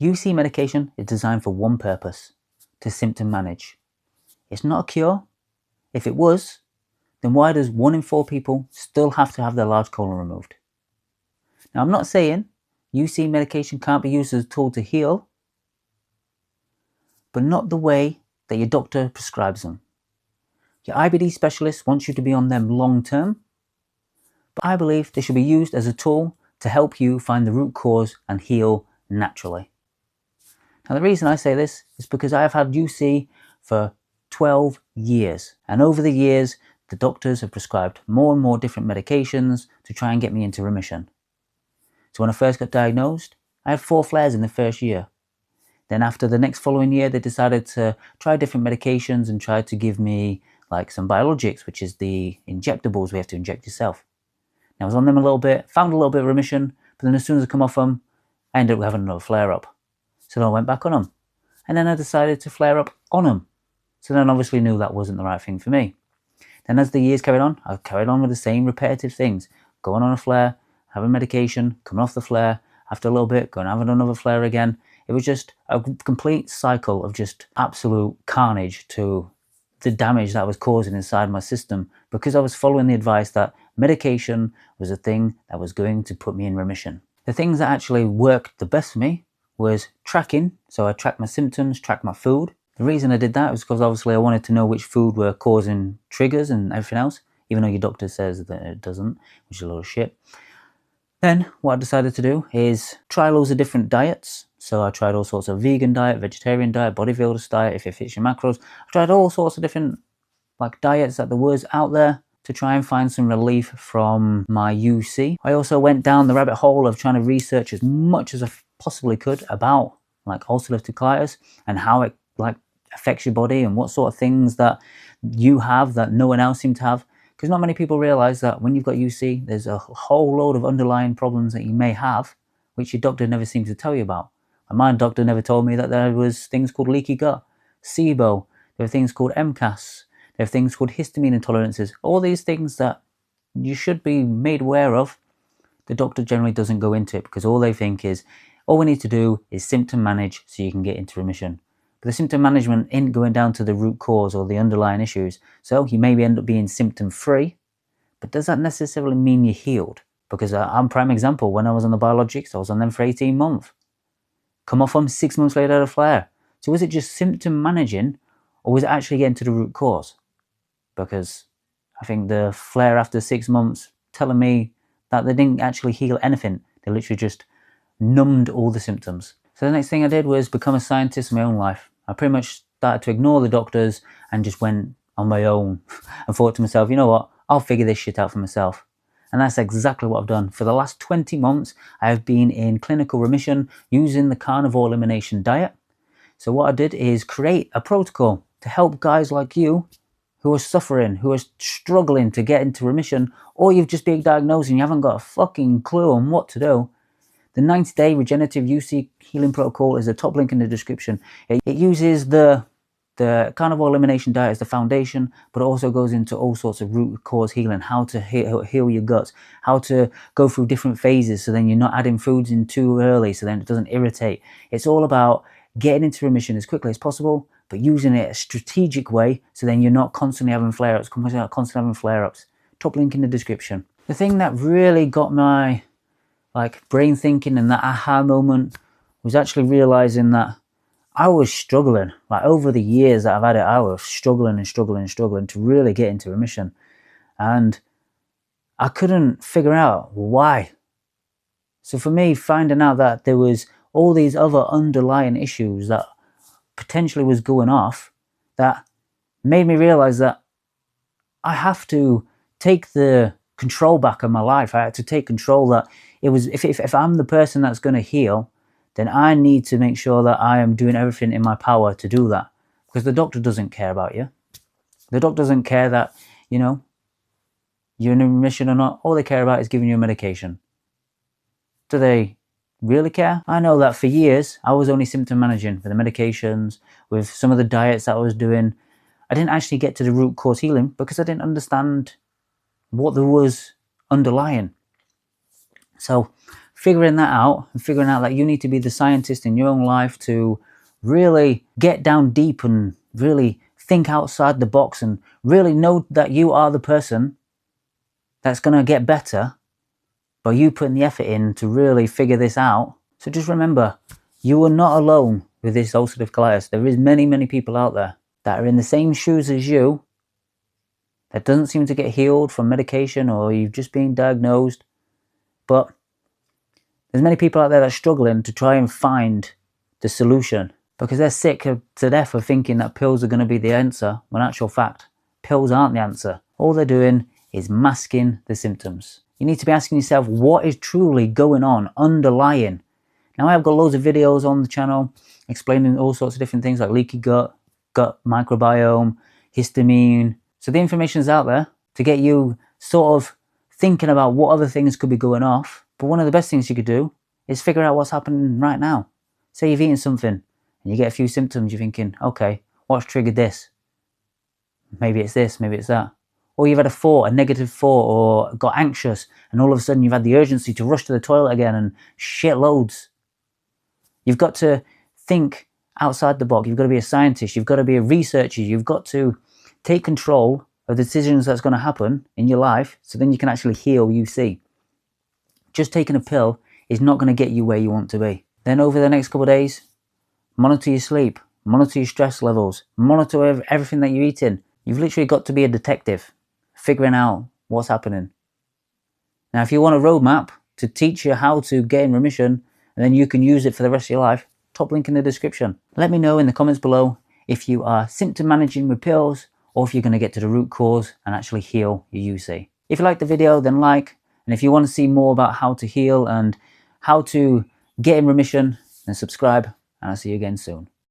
UC medication is designed for one purpose, to symptom manage. It's not a cure. If it was, then why does 1 in 4 people still have to have their large colon removed? Now, I'm not saying UC medication can't be used as a tool to heal, but not the way that your doctor prescribes them. Your IBD specialist wants you to be on them long term, but I believe they should be used as a tool to help you find the root cause and heal naturally. Now, the reason I say this is because I have had UC for 12 years, and over the years, the doctors have prescribed more and more different medications to try and get me into remission. So when I first got diagnosed, I had 4 flares in the first year. Then after the next following year, they decided to try different medications and tried to give me like some biologics, which is the injectables we have to inject yourself. Now, I was on them a little bit, found a little bit of remission, but then as soon as I come off them, I ended up having another flare-up. So then I went back on them. And then I decided to flare up on them. So then I obviously knew that wasn't the right thing for me. Then as the years carried on, I carried on with the same repetitive things. Going on a flare, having medication, coming off the flare, after a little bit, going and having another flare again. It was just a complete cycle of just absolute carnage to the damage that was causing inside my system, because I was following the advice that medication was a thing that was going to put me in remission. The things that actually worked the best for me was tracking. So I tracked my symptoms, tracked my food. The reason I did that was because obviously I wanted to know which food were causing triggers and everything else, even though your doctor says that it doesn't, which is a lot of shit. Then what I decided to do is try loads of different diets. So I tried all sorts of vegan diet, vegetarian diet, bodybuilder's diet, if it fits your macros. I tried all sorts of different diets that there was out there to try and find some relief from my UC. I also went down the rabbit hole of trying to research as much as I possibly could about ulcerative colitis and how it affects your body and what sort of things that you have that no one else seems to have. Because not many people realize that when you've got UC, there's a whole load of underlying problems that you may have, which your doctor never seems to tell you about. And my doctor never told me that there was things called leaky gut, SIBO, there are things called MCAS, there are things called histamine intolerances, all these things that you should be made aware of. The doctor generally doesn't go into it because all they think is, all we need to do is symptom manage so you can get into remission. But the symptom management isn't going down to the root cause or the underlying issues. So you maybe end up being symptom free, but does that necessarily mean you're healed? Because I'm a prime example. When I was on the biologics, I was on them for 18 months. Come off them 6 months later, I had a flare. So was it just symptom managing, or was it actually getting to the root cause? Because I think the flare after 6 months telling me that they didn't actually heal anything. They literally just numbed all the symptoms. So the next thing I did was become a scientist in my own life. I pretty much started to ignore the doctors and just went on my own and thought to myself, you know what, I'll figure this shit out for myself. And that's exactly what I've done. For the last 20 months, I have been in clinical remission using the carnivore elimination diet. So what I did is create a protocol to help guys like you who are suffering, who are struggling to get into remission, or you've just been diagnosed and you haven't got a fucking clue on what to do. The 90-day regenerative UC healing protocol is the top link in the description. It uses the carnivore elimination diet as the foundation, but it also goes into all sorts of root cause healing, how to heal your guts, how to go through different phases so then you're not adding foods in too early so then it doesn't irritate. It's all about getting into remission as quickly as possible, but using it a strategic way so then you're not constantly having flare-ups, Top link in the description. The thing that really got my brain thinking and that aha moment was actually realizing that I was struggling. Over the years that I've had it, I was struggling to really get into remission. And I couldn't figure out why. So for me, finding out that there was all these other underlying issues that potentially was going off, that made me realize that I have to take the control back of my life. I had to take control that it was, if I'm the person that's going to heal, then I need to make sure that I am doing everything in my power to do that. Because the doctor doesn't care about you. The doctor doesn't care that, you're in remission or not. All they care about is giving you a medication. Do they really care? I know that for years, I was only symptom managing with the medications, with some of the diets that I was doing. I didn't actually get to the root cause healing because I didn't understand what there was underlying. So figuring that out and figuring out that you need to be the scientist in your own life to really get down deep and really think outside the box and really know that you are the person that's going to get better by you putting the effort in to really figure this out. So just remember, you are not alone with this ulcerative colitis. There is many people out there that are in the same shoes as you that doesn't seem to get healed from medication, or you've just been diagnosed. But there's many people out there that are struggling to try and find the solution because they're sick to death of thinking that pills are going to be the answer, when in actual fact, pills aren't the answer. All they're doing is masking the symptoms. You need to be asking yourself, what is truly going on underlying? Now, I've got loads of videos on the channel explaining all sorts of different things like leaky gut, gut microbiome, histamine. So the information is out there to get you sort of thinking about what other things could be going off. But one of the best things you could do is figure out what's happening right now. Say you've eaten something and you get a few symptoms, you're thinking, okay, what's triggered this? Maybe it's this, maybe it's that. Or you've had a thought, a negative thought, or got anxious, and all of a sudden you've had the urgency to rush to the toilet again and shit loads. You've got to think outside the box. You've got to be a scientist. You've got to be a researcher. You've got to take control of the decisions that's going to happen in your life, so then you can actually heal, you see. Just taking a pill is not going to get you where you want to be. Then over the next couple of days, monitor your sleep, monitor your stress levels, monitor everything that you're eating. You've literally got to be a detective, figuring out what's happening. Now, if you want a roadmap to teach you how to get in remission, and then you can use it for the rest of your life, top link in the description. Let me know in the comments below if you are symptom managing with pills, or if you're going to get to the root cause and actually heal your UC. If you liked the video, then like, and if you want to see more about how to heal and how to get in remission, then subscribe, and I'll see you again soon.